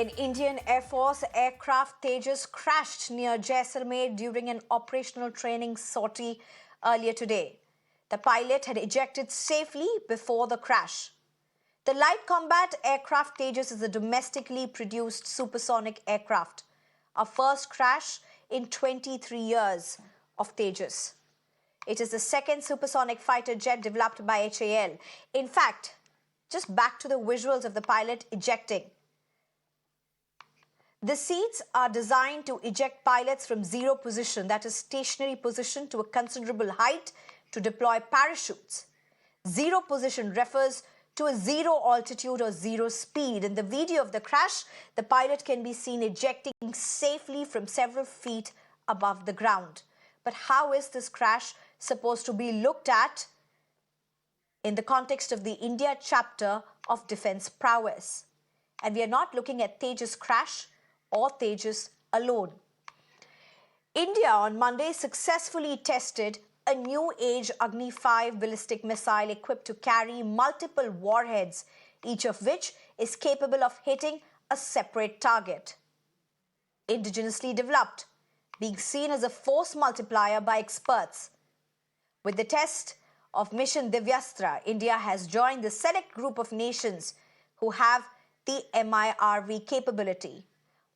An Indian Air Force aircraft Tejas crashed near Jaisalmer during an operational training sortie earlier today. The pilot had ejected safely before the crash. The light combat aircraft Tejas is a domestically produced supersonic aircraft, a first crash in 23 years of Tejas. It is the second supersonic fighter jet developed by HAL. In fact, just back to the visuals of the pilot ejecting. The seats are designed to eject pilots from zero position, that is stationary position, to a considerable height to deploy parachutes. Zero position refers to a zero altitude or zero speed. In the video of the crash, the pilot can be seen ejecting safely from several feet above the ground. But how is this crash supposed to be looked at in the context of the India chapter of defense prowess? And we are not looking at Tejas crash or Tejas alone. India on Monday successfully tested a new age Agni-5 ballistic missile equipped to carry multiple warheads, each of which is capable of hitting a separate target. Indigenously developed, being seen as a force multiplier by experts. With the test of Mission Divyastra, India has joined the select group of nations who have the MIRV capability,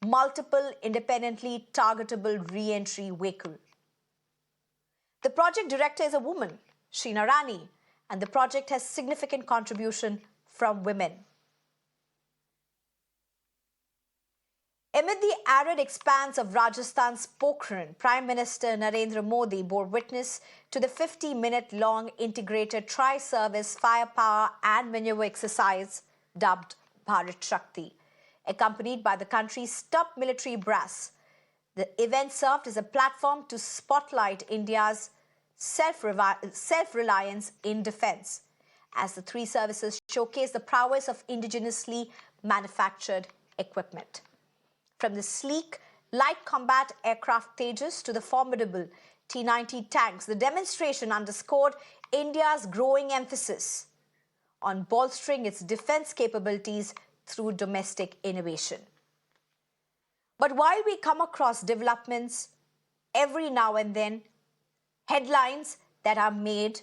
multiple independently targetable re-entry vehicle. The project director is a woman, Sheena Rani, and the project has significant contribution from women. Amid the arid expanse of Rajasthan's Pokhran, Prime Minister Narendra Modi bore witness to the 50-minute-long integrated tri-service firepower and maneuver exercise dubbed BharatShakti, accompanied by the country's top military brass. The event served as a platform to spotlight India's self-reliance in defense, as the three services showcase the prowess of indigenously manufactured equipment. From the sleek, light combat aircraft Tejas to the formidable T-90 tanks, the demonstration underscored India's growing emphasis on bolstering its defense capabilities through domestic innovation. But while we come across developments every now and then, headlines that are made,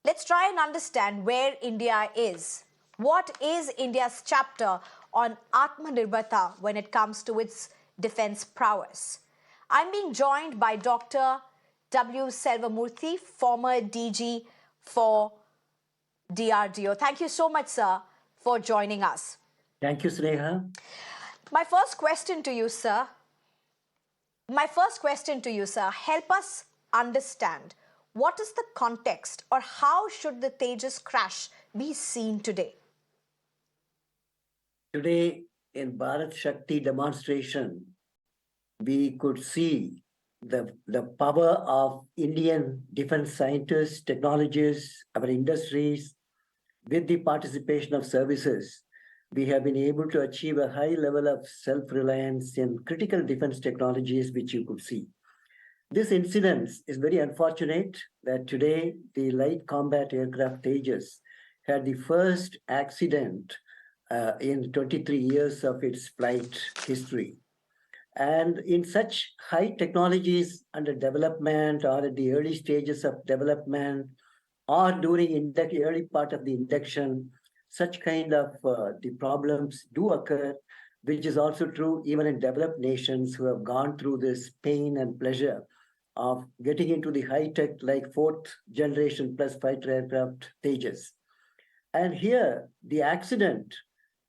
let's try and understand where India is. What is India's chapter on Atmanirbharta when it comes to its defense prowess? I'm being joined by Dr. W. Selvamurthy, former DG for DRDO. Thank you so much, sir, for joining us. Thank you, Sneha. My first question to you, sir, help us understand what is the context or how should the Tejas crash be seen today? Today, in BharatShakti demonstration, we could see the power of Indian defense scientists, technologists, our industries. With the participation of services, we have been able to achieve a high level of self-reliance in critical defense technologies, which you could see. This incident is very unfortunate that today the light combat aircraft Tejas had the first accident in 23 years of its flight history. And in such high technologies under development or at the early stages of development or during the early part of the induction, such kind of the problems do occur, which is also true even in developed nations who have gone through this pain and pleasure of getting into the high-tech like fourth generation plus fighter aircraft Tejas. And here, the accident,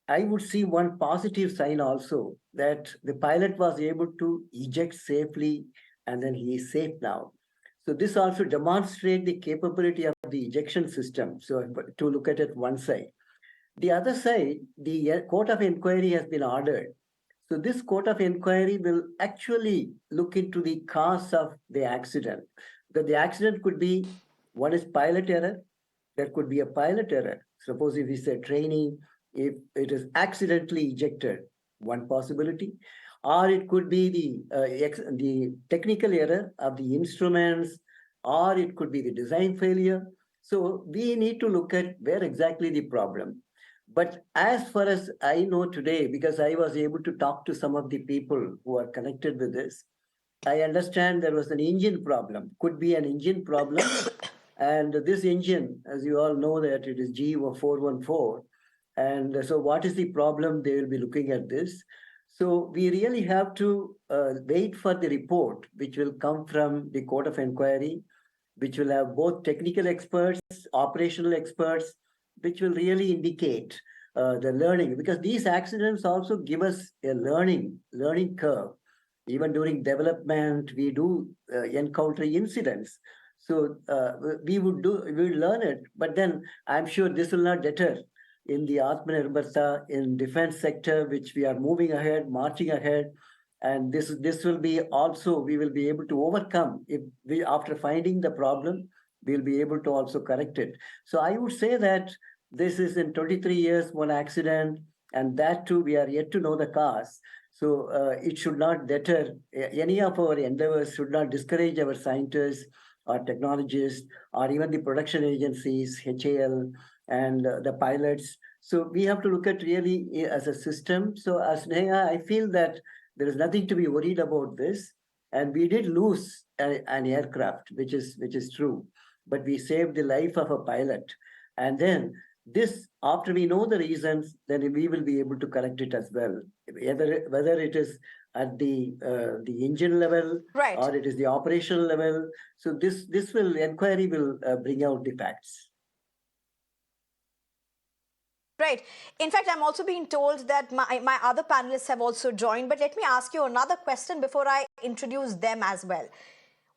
I would see one positive sign also, that the pilot was able to eject safely and then he is safe now. So this also demonstrates the capability of the ejection system. So to look at it one side. The other side, the court of inquiry has been ordered. So this court of inquiry will actually look into the cause of the accident. Because the accident could be, one is pilot error, there could be a pilot error. Suppose if we say training, if it is accidentally ejected, one possibility, or it could be the technical error of the instruments, or it could be the design failure. So we need to look at where exactly the problem. But as far as I know today, because I was able to talk to some of the people who are connected with this, I understand there was an engine problem, could be an engine problem. And this engine, as you all know, that it is G414. And so, what is the problem? They will be looking at this. So, we really have to wait for the report, which will come from the Court of Inquiry, which will have both technical experts, operational experts, which will really indicate the learning, because these accidents also give us a learning curve. Even during development, we do encounter incidents. So we would learn it, but then I'm sure this will not deter in the Atmanirbharta in defense sector, which we are moving ahead, marching ahead. And this will be also, we will be able to overcome if we, after finding the problem, we'll be able to also correct it. So I would say that this is in 23 years, one accident, and that too, we are yet to know the cause. So it should not deter any of our endeavors, should not discourage our scientists or technologists or even the production agencies, HAL, and the pilots. So we have to look at really as a system. So as Sneha, I feel that there is nothing to be worried about this. And we did lose an aircraft, which is true, but we saved the life of a pilot. And then this, after we know the reasons, then we will be able to correct it as well. Whether it is at the engine level, Right. or it is the operational level. So this inquiry will bring out the facts. Right. In fact, I'm also being told that my other panelists have also joined. But let me ask you another question before I introduce them as well.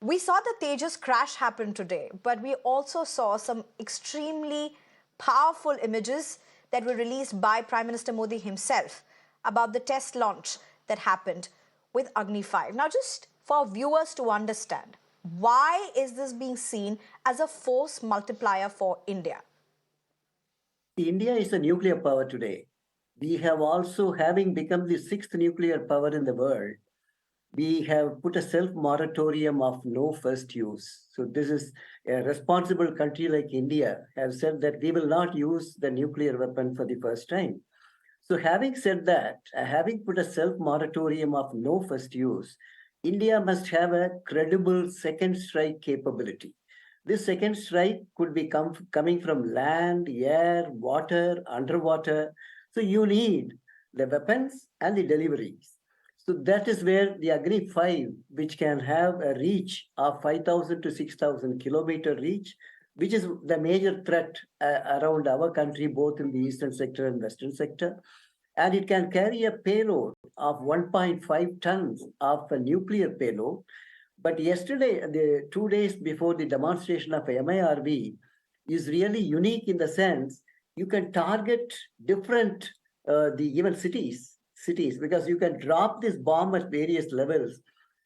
We saw the Tejas crash happen today, but we also saw some extremely powerful images that were released by Prime Minister Modi himself about the test launch that happened with Agni-5. Now, just for viewers to understand, why is this being seen as a force multiplier for India? India is a nuclear power today. We have also, having become the sixth nuclear power in the world, we have put a self-moratorium of no first use. So this is a responsible country like India have said that we will not use the nuclear weapon for the first time. So having said that, having put a self-moratorium of no first use, India must have a credible second strike capability. This second strike could be coming from land, air, water, underwater. So you need the weapons and the deliveries. So that is where the Agni-5, which can have a reach of 5,000 to 6,000 kilometer reach, which is the major threat around our country, both in the eastern sector and western sector. And it can carry a payload of 1.5 tons of a nuclear payload. But yesterday, the 2 days before the demonstration of MIRV is really unique in the sense you can target different, even cities, because you can drop this bomb at various levels.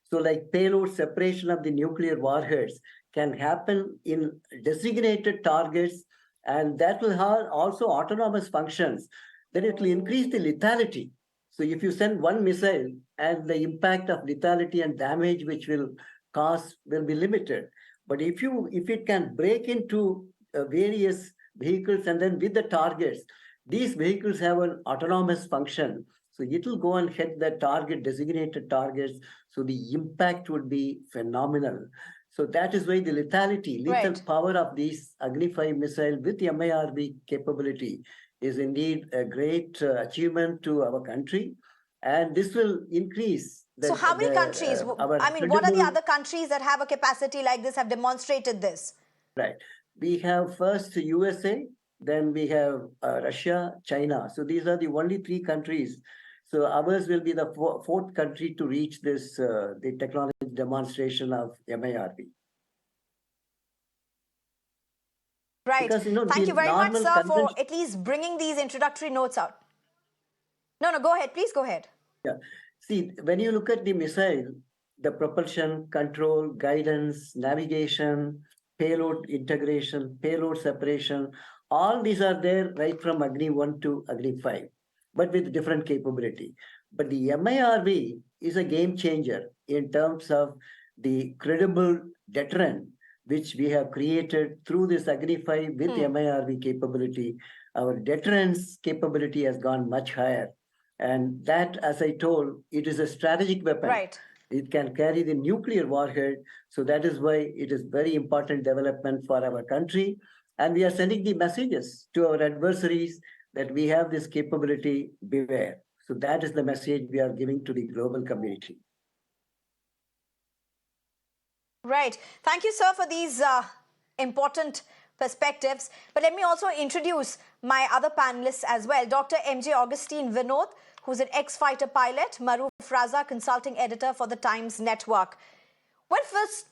So like payload separation of the nuclear warheads can happen in designated targets, and that will have also autonomous functions. Then it will increase the lethality. So if you send one missile, and the impact of lethality and damage which will cause will be limited. But if it can break into various vehicles and then with the targets, these vehicles have an autonomous function. So it will go and hit the target, designated targets. So the impact would be phenomenal. So that is why the lethal power of these Agni-5 missile with the MIRV capability is indeed a great achievement to our country. And this will increase. So how many countries? What are the other countries that have a capacity like this, have demonstrated this? Right. We have first USA, then we have Russia, China. So these are the only three countries. So ours will be the fourth country to reach this, the technology demonstration of MIRV. Right. Because, thank you very much, sir, for at least bringing these introductory notes out. No, go ahead. Please go ahead. Yeah. See, when you look at the missile, the propulsion, control, guidance, navigation, payload integration, payload separation, all these are there right from Agni-1 to Agni-5, but with different capability. But the MIRV is a game changer in terms of the credible deterrent which we have created through this Agni-5 with MIRV capability. our deterrence capability has gone much higher. And that, as I told, it is a strategic weapon. Right. It can carry the nuclear warhead. So that is why it is very important development for our country. And we are sending the messages to our adversaries that we have this capability, beware. So that is the message we are giving to the global community. Right. Thank you, sir, for these important perspectives. But let me also introduce my other panelists as well. Dr. M.J. Augustine Vinod, who's an ex-fighter pilot, Maruf Raza, consulting editor for the Times Network. Well,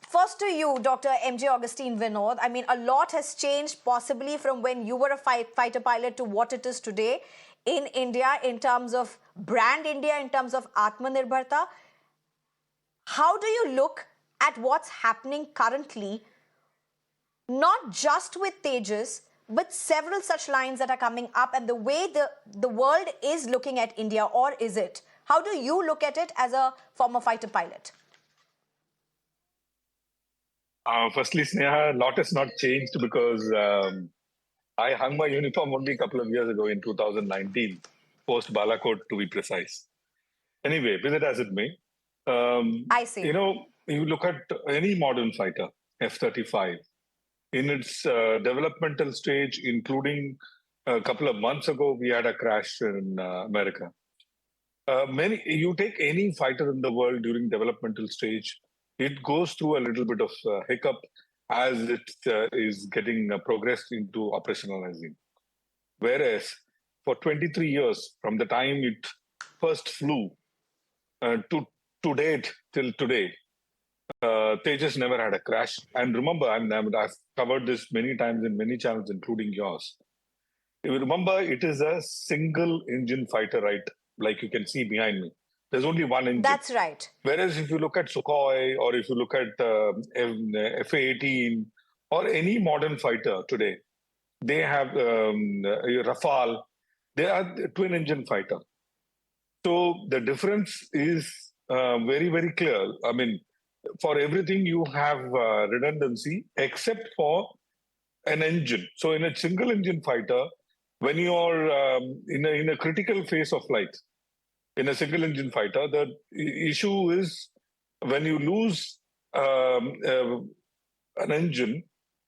first to you, Dr. M.J. Augustine Vinod. I mean, a lot has changed possibly from when you were a fighter pilot to what it is today in India in terms of brand India, in terms of Atmanirbharta. How do you look at what's happening currently, not just with Tejas, but several such lines that are coming up and the way the world is looking at India, or is it? How do you look at it as a former fighter pilot? Firstly, Sneha, a lot has not changed because I hung my uniform only a couple of years ago in 2019, post Balakot to be precise. Anyway, be that as it may, I see. You look at any modern fighter, F-35, in its developmental stage, including a couple of months ago, we had a crash in America. You take any fighter in the world during developmental stage, it goes through a little bit of hiccup as it is getting progressed into operationalizing. Whereas for 23 years, from the time it first flew to date till today, Tejas never had a crash. And remember, I've covered this many times in many channels, including yours. If you remember, it is a single engine fighter, right? Like you can see behind me. There's only one engine. That's right. Whereas if you look at Sukhoi or if you look at F-18 or any modern fighter today, they have Rafale. They are twin engine fighter. So the difference is very, very clear. I mean, for everything you have redundancy except for an engine. So in a single engine fighter, when you're in a critical phase of flight, in a single engine fighter, the issue is when you lose an engine,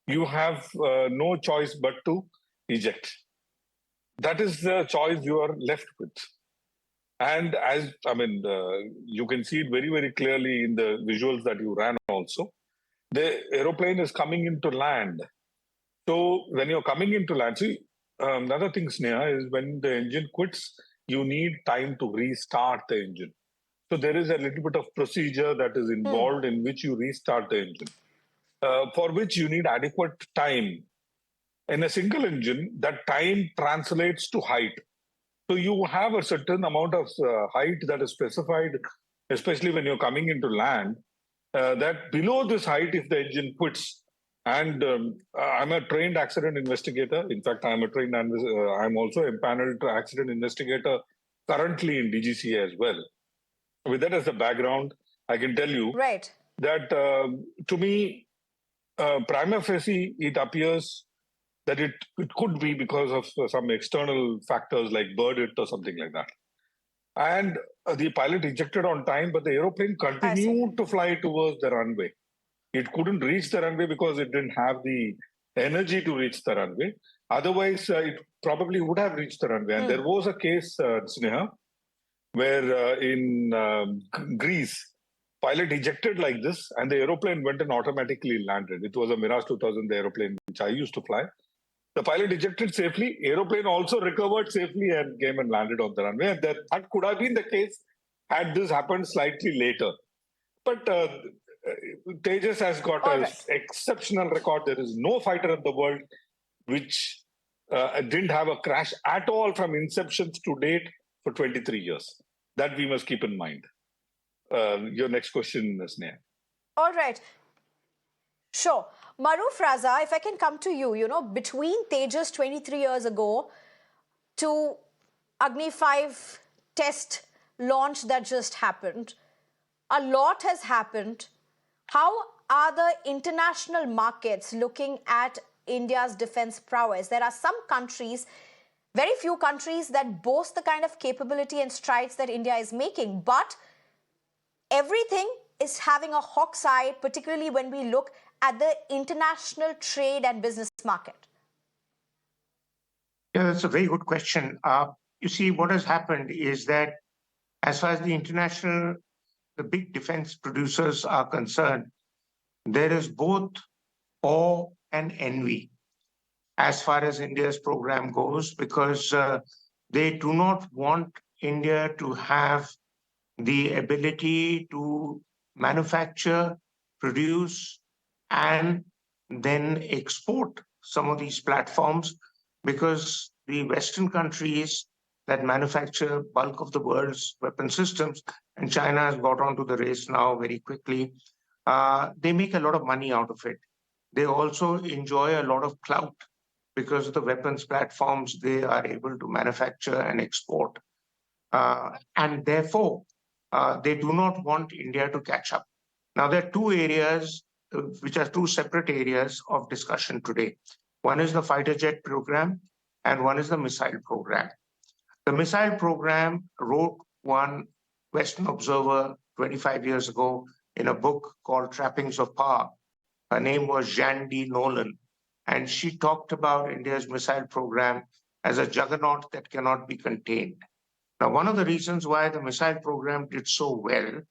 you have no choice but to eject. That is the choice you are left with. And you can see it very, very clearly in the visuals that you ran also. The aeroplane is coming into land. So when you're coming into land, see, another thing, Sneha, is when the engine quits, you need time to restart the engine. So there is a little bit of procedure that is involved in which you restart the engine, for which you need adequate time. In a single engine, that time translates to height. So you have a certain amount of height that is specified, especially when you're coming into land, that below this height, if the engine quits, and I'm a trained accident investigator. In fact, I'm also a empaneled accident investigator currently in DGCA as well. With that as a background, I can tell you that to me, prima facie, it appears that it could be because of some external factors like bird hit or something like that. And the pilot ejected on time, but the aeroplane continued to fly towards the runway. It couldn't reach the runway because it didn't have the energy to reach the runway. Otherwise, it probably would have reached the runway. And there was a case, Sneha, where in Greece, pilot ejected like this and the aeroplane went and automatically landed. It was a Mirage 2000, the aeroplane which I used to fly. The pilot ejected safely. Aeroplane also recovered safely and came and landed on the runway. And that could have been the case had this happened slightly later. But Tejas has got an exceptional record. There is no fighter in the world which didn't have a crash at all from inception to date for 23 years. That we must keep in mind. Your next question, Sneha. All right. Sure. Maruf Raza, if I can come to you, between Tejas 23 years ago to Agni-5 test launch that just happened, a lot has happened. How are the international markets looking at India's defense prowess? There are some countries Very few countries that boast the kind of capability and strides that India is making. But everything is having a hawk's eye, particularly when we look at the international trade and business market. Yeah, that's a very good question. You see, what has happened is that as far as the big defense producers are concerned, there is both awe and envy as far as India's program goes, because they do not want India to have the ability to manufacture, produce, and then export some of these platforms, because the Western countries that manufacture bulk of the world's weapon systems, and China has got onto the race now very quickly, they make a lot of money out of it. They also enjoy a lot of clout because of the weapons platforms they are able to manufacture and export. And therefore, they do not want India to catch up. Now, there are two areas, which are two separate areas of discussion today. One is the fighter jet program, and one is the missile program. The missile program wrote one Western observer 25 years ago in a book called Trappings of Power. Her name was Jeanne D. Nolan, and she talked about India's missile program as a juggernaut that cannot be contained. Now, one of the reasons why the missile program did so well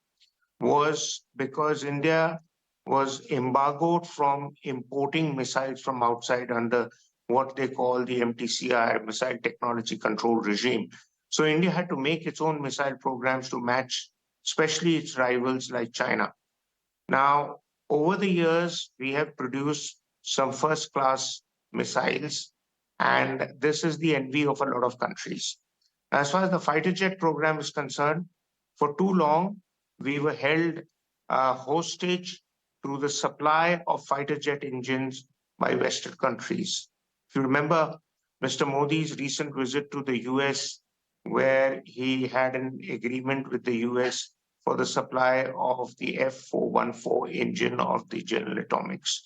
was because India was embargoed from importing missiles from outside under what they call the MTCR, Missile Technology Control Regime. So India had to make its own missile programs to match, especially its rivals like China. Now, over the years, we have produced some first-class missiles, and this is the envy of a lot of countries. As far as the fighter jet program is concerned, for too long, we were held hostage to the supply of fighter jet engines by Western countries. If you remember Mr. Modi's recent visit to the US, where he had an agreement with the US for the supply of the F414 engine of the General Atomics.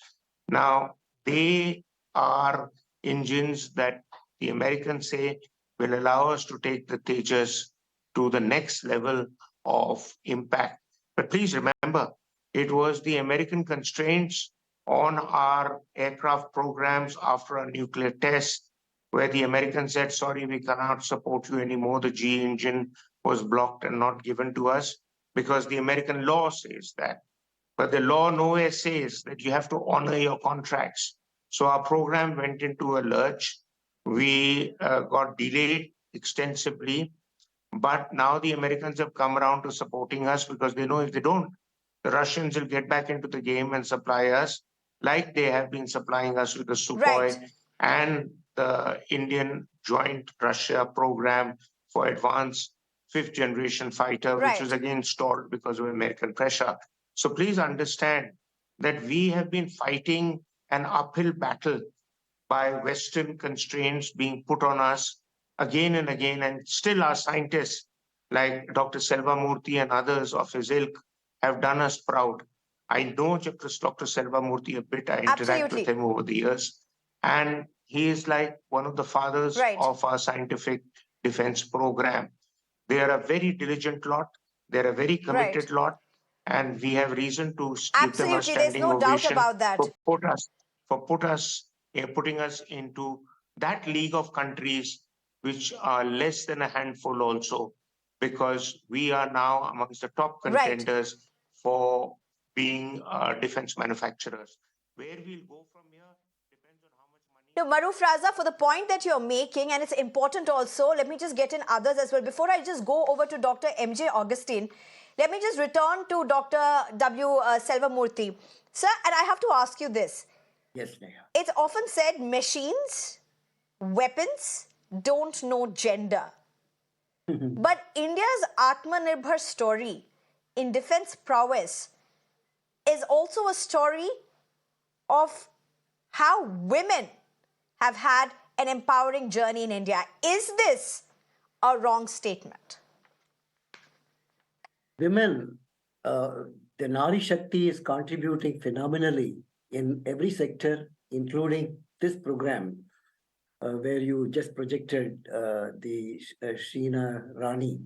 Now, they are engines that the Americans say will allow us to take the Tejas to the next level of impact. But please remember, it was the American constraints on our aircraft programs after a nuclear test, where the Americans said, sorry, we cannot support you anymore. The G engine was blocked and not given to us because the American law says that. But the law nowhere says that you have to honor your contracts. So our program went into a lurch. We got delayed extensively, but now the Americans have come around to supporting us because they know if they don't, the Russians will get back into the game and supply us like they have been supplying us with the Sukhoi and the Indian Joint Russia program for advanced fifth generation fighter, which was again stalled because of American pressure. So please understand that we have been fighting an uphill battle by Western constraints being put on us again and again, and still our scientists like Dr. Selvamurthy and others of his ilk have done us proud. I know Dr. Selvamurthy a bit. I interact with him over the years, and he is like one of the fathers of our scientific defense program. They are a very diligent lot. They're a very committed lot, and we have reason to give them a standing ovation for putting us into that league of countries which are less than a handful also, because we are now amongst the top contenders for being defense manufacturers. Where we'll go from here depends on how much money... So, Maruf Raza, for the point that you're making, and it's important also, let me just get in others as well. Before I just go over to Dr. M.J. Augustine, let me just return to Dr. W. Selvamurthy. Sir, and I have to ask you this. Yes, Sneha. It's often said machines, weapons don't know gender. But India's Atmanirbhar story in defense prowess is also a story of how women have had an empowering journey in India. Is this a wrong statement? Women, the Nari Shakti is contributing phenomenally in every sector, including this program. where you just projected the Sheena Rani,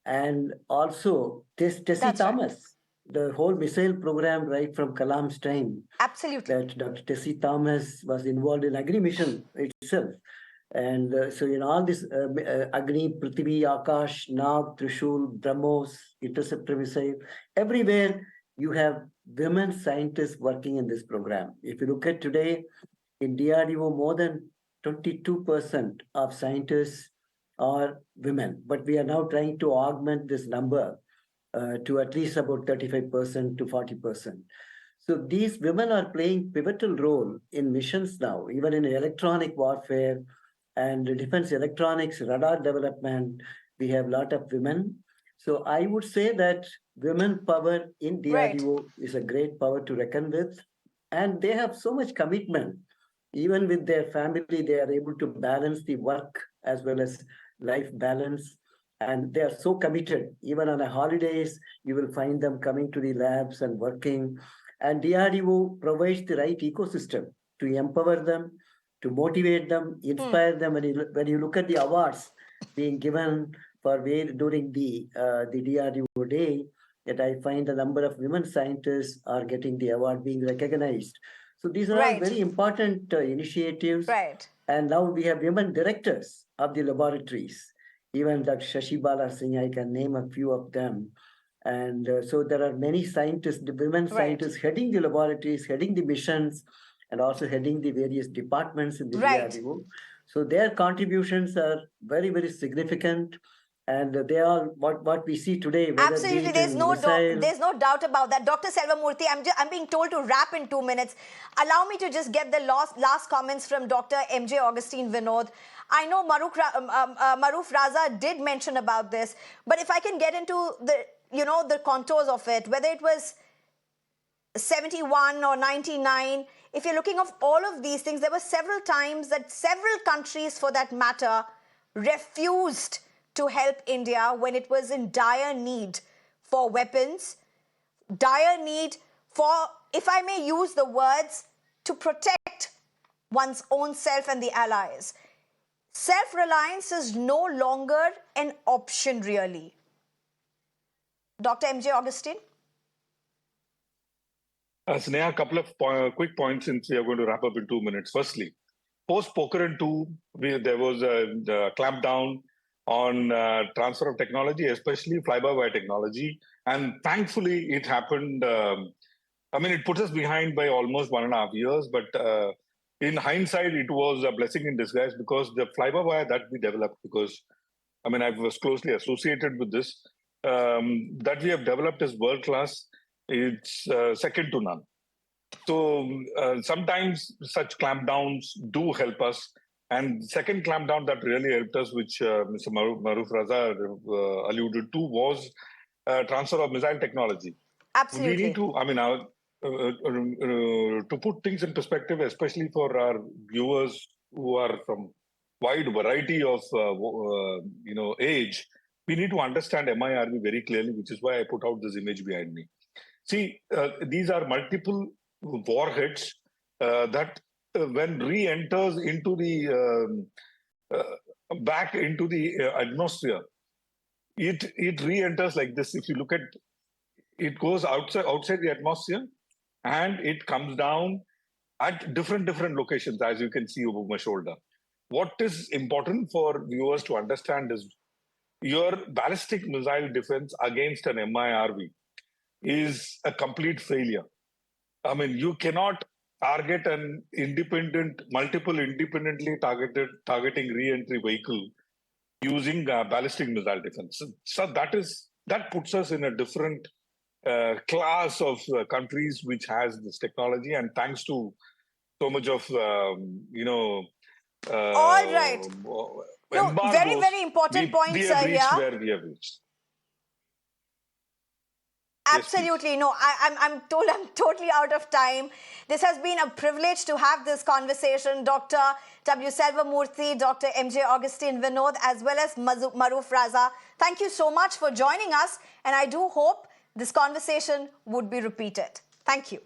and also Tessie That's right. Thomas, the whole missile program right from Kalam's time. Absolutely. That Dr. Tessie Thomas was involved in Agni mission itself. And so in all this Agni, Prithvi, Akash, Nag, Trishul, BrahMos, interceptor missile, everywhere you have women scientists working in this program. If you look at today, in DRDO, more than 22% of scientists are women, but we are now trying to augment this number to at least about 35% to 40%. So these women are playing pivotal role in missions now, even in electronic warfare and defense electronics, radar development. We have a lot of women. So I would say that women power in DRDO is a great power to reckon with. And they have so much commitment. Even with their family, they are able to balance the work as well as life balance. And they are so committed. Even on the holidays, you will find them coming to the labs and working. And DRDO provides the right ecosystem to empower them, to motivate them, inspire them. When you look at the awards being given during the DRDO day, that I find the number of women scientists are getting the award being recognized. So these are all very important initiatives. Right. And now we have women directors of the laboratories. Even Dr. Shashibala Singh, I can name a few of them. And so there are many scientists, the women scientists heading the laboratories, heading the missions, and also heading the various departments in the DRDO. So their contributions are very, very significant. And they are what we see today. Absolutely, there's no doubt about that. Dr. Selvamurthy, I'm being told to wrap in 2 minutes. Allow me to just get the last comments from Dr. MJ Augustine Vinod. I know Maruf Raza did mention about this, but if I can get into the contours of it, whether it was 71 or 99, if you're looking at all of these things, there were several times that several countries, for that matter, refused to help India when it was in dire need for weapons, dire need for, if I may use the words, to protect one's own self and the allies. Self-reliance is no longer an option, really. Dr. MJ Augustine? Sneha, a couple of quick points since we are going to wrap up in 2 minutes. Firstly, post-Pokhran 2, there was a clampdown on transfer of technology, especially fly-by-wire technology. And thankfully, it happened. It put us behind by almost 1.5 years. But in hindsight, it was a blessing in disguise because the fly-by-wire that we developed, because I was closely associated with this, that we have developed is world-class. It's second to none. So sometimes such clampdowns do help us. And second clampdown that really helped us, which Mr. Maruf Raza alluded to, was transfer of missile technology. Absolutely. We need to, to put things in perspective, especially for our viewers who are from wide variety of age, we need to understand MIRV very clearly, which is why I put out this image behind me. See, these are multiple warheads that when re-enters into the back into the atmosphere, it re-enters like this. If you look at it, goes outside the atmosphere, and it comes down at different locations, as you can see over my shoulder. What is important for viewers to understand is your ballistic missile defense against an MIRV is a complete failure. You cannot target an multiple independently targeting re-entry vehicle using ballistic missile defense. So that puts us in a different class of countries which has this technology, and thanks to so much of all right. No, very, very important points we have reached here. where we have reached. Absolutely. Yes, no, I'm told I'm totally out of time. This has been a privilege to have this conversation. Dr. W. Selvamurthy, Dr. MJ Augustine Vinod, as well as Maruf Raza. Thank you so much for joining us. And I do hope this conversation would be repeated. Thank you.